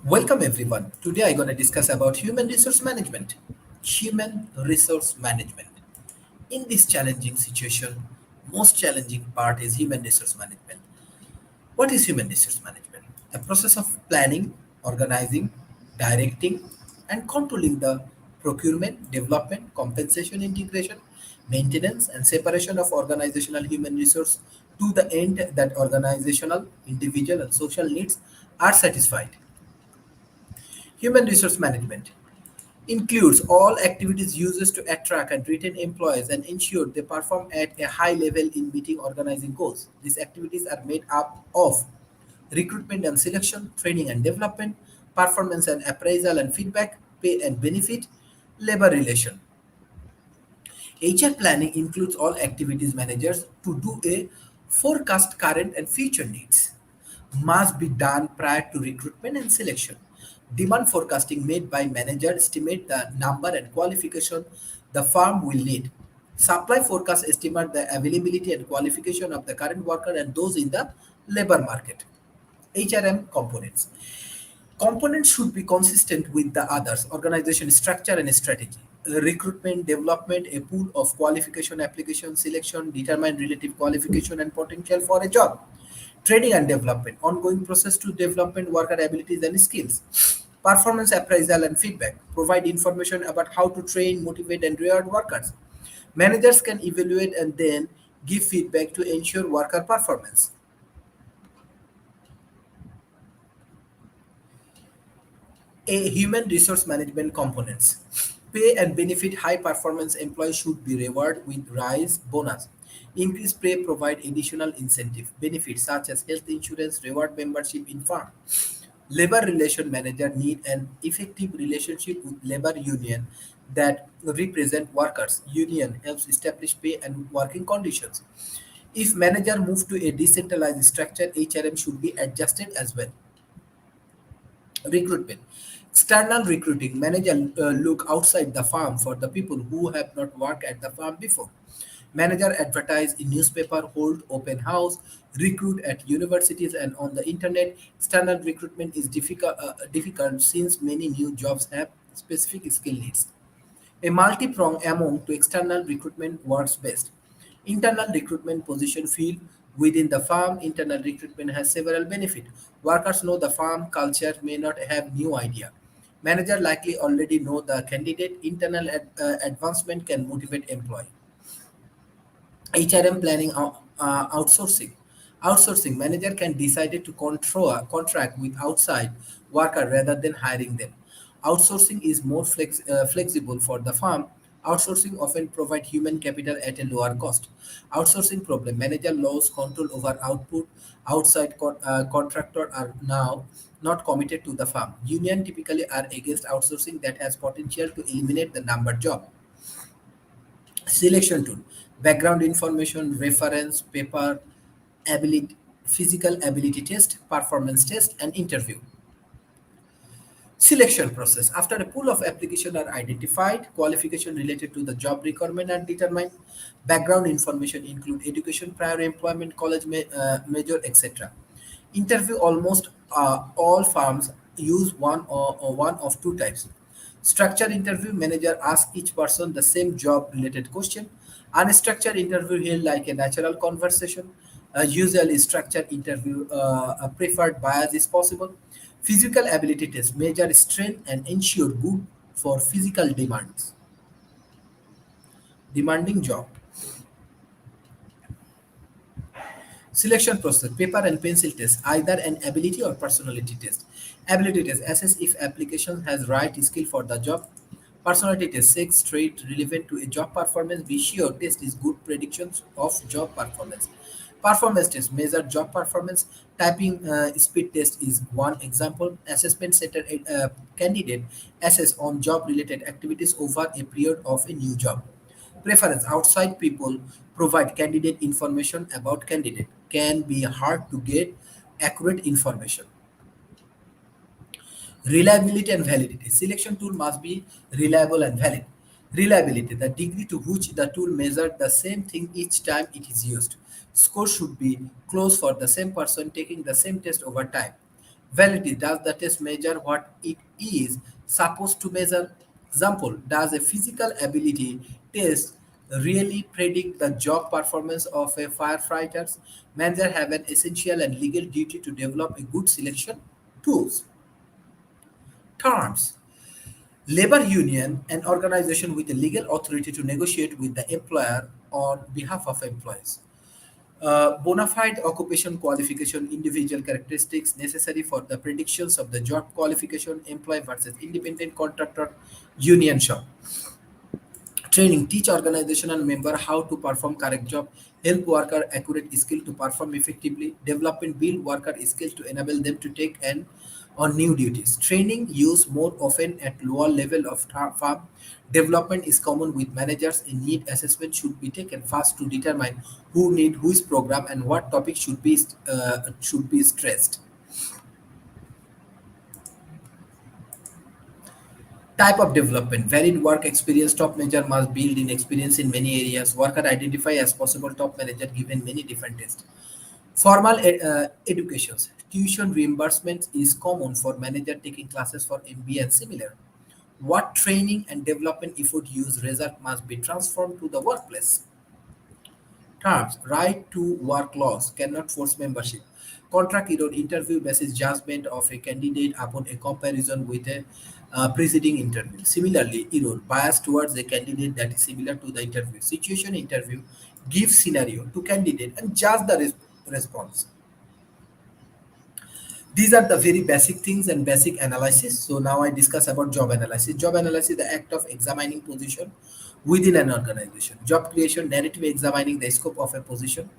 Welcome everyone. Today I'm going to discuss about human resource management. Human resource management. In this challenging situation, most challenging part is human resource management. What is human resource management? The process of planning, organizing, directing, and controlling the procurement, development, compensation, integration, maintenance, and separation of organizational human resource to the end that organizational, individual, and social needs are satisfied. Human resource management includes all activities used to attract and retain employees and ensure they perform at a high level in meeting organizing goals. These activities are made up of recruitment and selection, training and development, performance and appraisal and feedback, pay and benefit, labor relation. HR planning includes all activities managers to do a forecast current and future needs. Must be done prior to recruitment and selection. Demand forecasting made by manager estimate the number and qualification the firm will need. Supply forecast estimate the availability and qualification of the current worker and those in the labor market. HRM components. Components should be consistent with the others, organization structure and strategy. Recruitment, development, a pool of qualification, application, selection, determine relative qualification and potential for a job. Training and development, ongoing process to development worker abilities and skills. Performance appraisal and feedback, provide information about how to train, motivate, and reward workers. Managers can evaluate and then give feedback to ensure worker performance. A human resource management components. Pay and benefit high performance employees should be rewarded with rise bonus. Increased pay provide additional incentive benefits such as health insurance, reward membership in firm. Labor relation manager need an effective relationship with labor union that represent workers. Union helps establish pay and working conditions. If manager move to a decentralized structure, HRM should be adjusted as well. Recruitment. External recruiting. Manager look outside the firm for the people who have not worked at the firm before. Manager advertise in newspaper, hold open house, recruit at universities and on the internet. External recruitment is difficult since many new jobs have specific skill needs. A multi-pronged among to external recruitment works best. Internal recruitment position field within the firm. Internal recruitment has several benefits. Workers know the firm culture may not have new idea. Manager likely already know the candidate. Internal advancement can motivate employee. HRM planning outsourcing. Outsourcing manager can decide to control contract with outside worker rather than hiring them. Outsourcing is more flexible for the firm. Outsourcing often provide human capital at a lower cost. Outsourcing problem manager loses control over output. Outside contractor are now not committed to the firm. Union typically are against outsourcing that has potential to eliminate the number job. Selection tool, background information, reference, paper, ability, physical ability test, performance test, and interview. Selection process. After a pool of applications are identified, qualification related to the job requirement are determined. Background information include education, prior employment, college major, etc. Interview almost all firms use one of two types. Structured interview manager asks each person the same job related question. Unstructured interview held like a natural conversation. Usually structured interview preferred bias is possible. Physical ability test measure strength and ensure good for physical demands. Demanding job. Selection process, paper and pencil test, either an ability or personality test. Ability test, assess if application has right skill for the job. Personality test, sex, trait relevant to a job performance. Be sure test is good predictions of job performance. Performance test, measure job performance. Typing speed test is one example. Assessment center candidate assess on job related activities over a period of a new job. Preference outside people provide candidate information about candidate can be hard to get accurate information. Reliability and validity. Selection tool must be reliable and valid. Reliability, the degree to which the tool measures the same thing each time it is used. Score should be close for the same person taking the same test over time. Validity, does the test measure what it is supposed to measure? Example, does a physical ability test really predict the job performance of a firefighter? Manager have an essential and legal duty to develop a good selection tools. Terms. Labor union, an organization with the legal authority to negotiate with the employer on behalf of employees. Bona fide occupation qualification, individual characteristics necessary for the predictions of the job qualification, employee versus independent contractor, union shop. Training, teach organizational member how to perform correct job, help worker accurate skill to perform effectively, development build worker skills to enable them to take on new duties. Training used more often at lower level of farm. Development is common with managers. A need assessment should be taken fast to determine who need whose program and what topic should be stressed. Type of development, varied work experience. Top manager must build in experience in many areas. Worker identify as possible top manager given many different tests. Formal educations. Tuition reimbursement is common for manager taking classes for MBA and similar. What training and development effort use result must be transformed to the workplace. Terms, right to work laws cannot force membership. Contract error, interview basis judgment of a candidate upon a comparison with a preceding interview. Similarly, error, bias towards a candidate that is similar to the interview. Situation interview, give scenario to candidate and judge the response. These are the very basic things and basic analysis. So now I discuss about job analysis. Job analysis, the act of examining position within an organization. Job creation, narrative examining the scope of a position.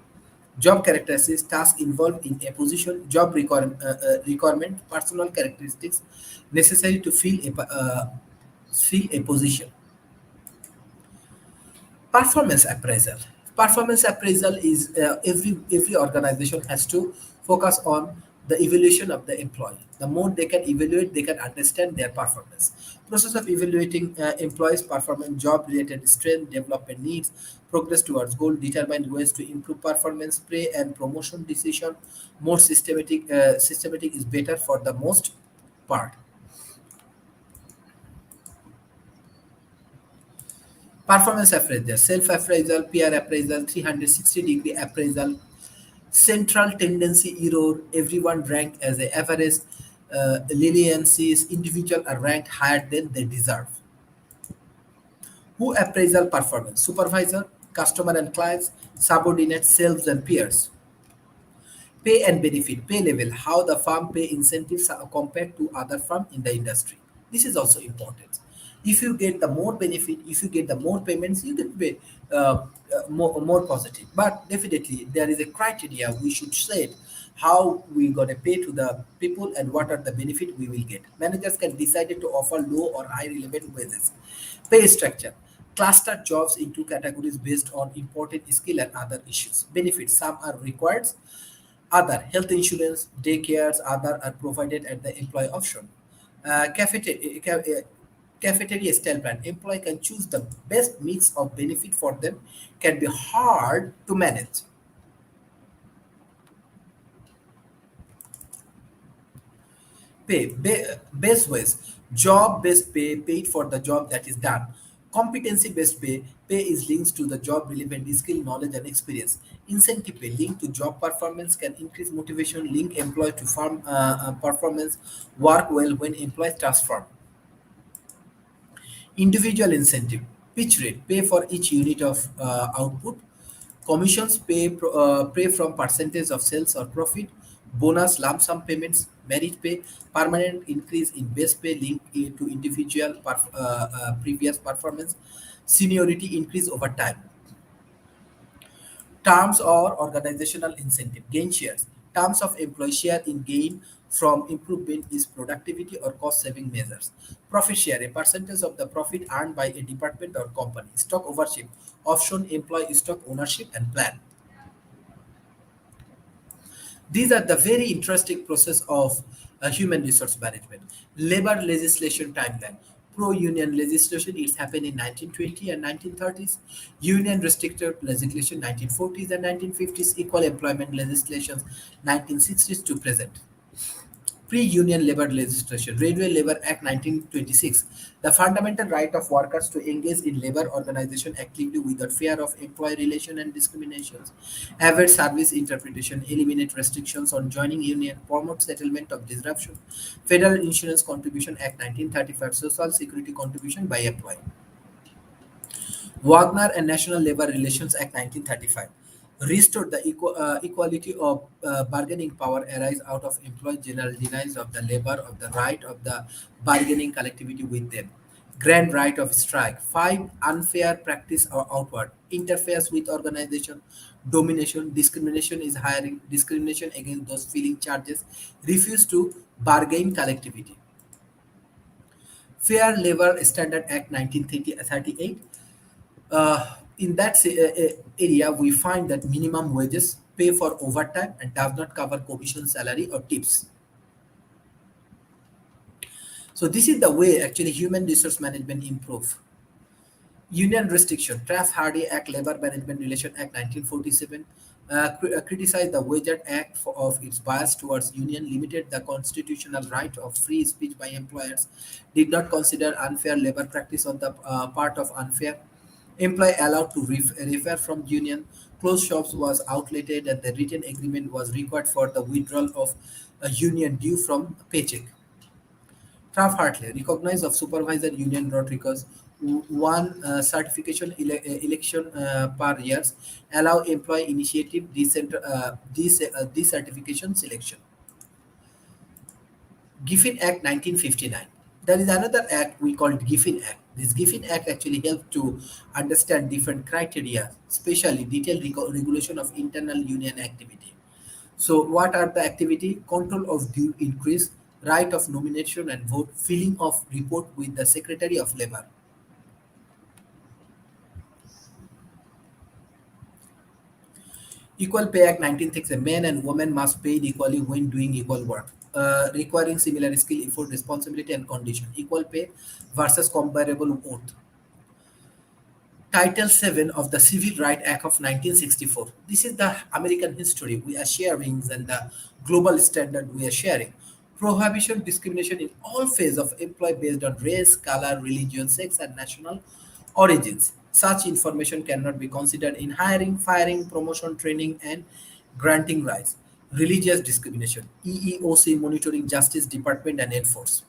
Job characteristics, task involved in a position. Job requirement, personal characteristics necessary to fill a position. Performance appraisal. Performance appraisal is every organization has to focus on the evaluation of the employee. The more they can evaluate, they can understand their performance. Process of evaluating employees' performance, job related strength, development needs, progress towards goal, determine ways to improve performance, pay and promotion decision. More systematic is better for the most part. Performance appraisal, self appraisal, peer appraisal, 360-degree appraisal, central tendency error, everyone ranked as a average, leniencies, individual are ranked higher than they deserve. Who appraisal performance? Supervisor, customer and clients, subordinates, sales and peers. Pay and benefit, pay level, how the firm pay incentives are compared to other firm in the industry. This is also important. If you get the more benefit, if you get the more payments, you get pay more positive. But definitely there is a criteria we should set how we gonna pay to the people and what are the benefit we will get. Managers can decide to offer low or high relevant wages. Pay structure. Cluster jobs into categories based on important skill and other issues. Benefits. Some are required, other health insurance, daycares, other are provided at the employee option. Cafeteria style plan. Employee can choose the best mix of benefit for them. Can be hard to manage. Base ways. Job based pay paid for the job that is done. Competency based pay is linked to the job relevant skill, knowledge, and experience. Incentive pay linked to job performance can increase motivation, link employee to farm performance, work well when employees transform. Individual incentive, pitch rate, pay for each unit of output. Commissions pay from percentage of sales or profit. Bonus lump sum payments, merit pay, permanent increase in base pay linked to individual previous performance. Seniority increase over time. Terms or organizational incentive, gain shares. Terms of employee share in gain from improvement is productivity or cost saving measures. Profit share, a percentage of the profit earned by a department or company. Stock ownership, option employee stock ownership and plan. These are the very interesting process of human resource management. Labor legislation timeline. Pro-union legislation is happened in 1920 and 1930s. Union restricted legislation 1940s and 1950s. Equal employment legislation 1960s to present. Pre-union labor legislation, Railway Labor Act 1926, the fundamental right of workers to engage in labor organization actively without fear of employee relation and discriminations, avoid service interpretation, eliminate restrictions on joining union, promote settlement of disruption, Federal Insurance Contribution Act 1935, Social Security Contribution by employee. Wagner and National Labor Relations Act 1935 restored the equality of bargaining power arise out of employee general denials of the labor of the right of the bargaining collectivity with them. Grand right of strike. Five, unfair practice or outward interferes with organization, domination, discrimination is hiring, discrimination against those filing charges, refuse to bargain collectivity. Fair Labor Standard Act 1938. In that area, we find that minimum wages pay for overtime and does not cover commission salary or tips. So this is the way actually human resource management improve. Union restriction, Taft-Hardy Act, Labor Management Relation Act 1947, criticized the Wage Act of its bias towards union, limited the constitutional right of free speech by employers, did not consider unfair labor practice on the part of unfair employee allowed to refer from union, closed shops was outlated, and the written agreement was required for the withdrawal of a union due from paycheck. Taft-Hartley, recognized of supervisor union road records, one certification election per years, allow employee initiative decertification selection. Giffen Act 1959. There is another act we call it Giffen Act. This Giffen Act actually helped to understand different criteria, especially detailed regulation of internal union activity. So, what are the activity? Control of due increase, right of nomination and vote, filling of report with the Secretary of Labor. Equal Pay Act 1960, men and women must pay equally when doing equal work, requiring similar skill, effort, responsibility, and condition. Equal pay versus comparable oath. Title 7 of the Civil Rights Act of 1964. This is the American history we are sharing and the global standard we are sharing. Prohibition discrimination in all phases of employee based on race, color, religion, sex, and national origins. Such information cannot be considered in hiring, firing, promotion, training, and granting rights. Religious discrimination. EEOC monitoring Justice Department and enforce.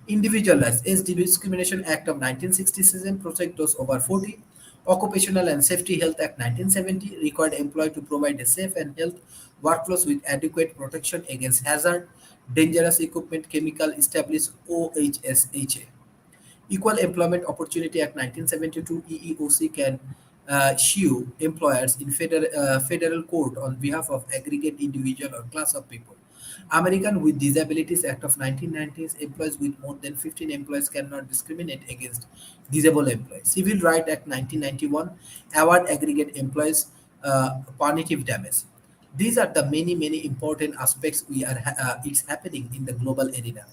Individualized Age Discrimination Act of 1967 protect those over 40. Occupational and Safety Health Act 1970 required employee to provide a safe and health workflows with adequate protection against hazard, dangerous equipment, chemical established OHSHA. Equal Employment Opportunity Act 1972 EEOC can sue employers in federal court on behalf of aggregate individual or class of people. American with Disabilities Act of 1990s employees with more than 15 employees cannot discriminate against disabled employees. Civil Rights Act 1991 award aggregate employees punitive damage. These are the many important aspects we are it's happening in the global arena.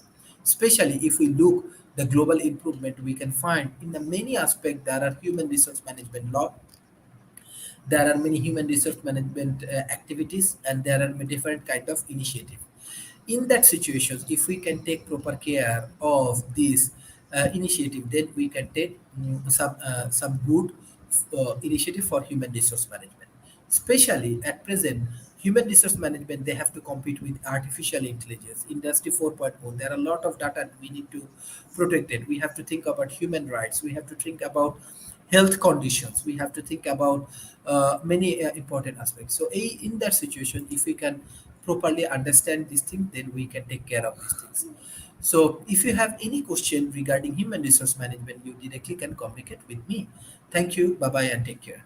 Especially if we look the global improvement, we can find in the many aspects there are human resource management law, there are many human resource management activities, and there are different kind of initiative. In that situation, if we can take proper care of this initiative, then we can take some good initiative for human resource management. Especially at present, human resource management they have to compete with artificial intelligence, industry 4.0. There are a lot of data we need to protect it. We have to think about human rights. We have to think about health conditions. We have to think about many important aspects. So in that situation, if we can properly understand these things, then we can take care of these things. So if you have any question regarding human resource management, you directly can communicate with me. Thank you. Bye bye and take care.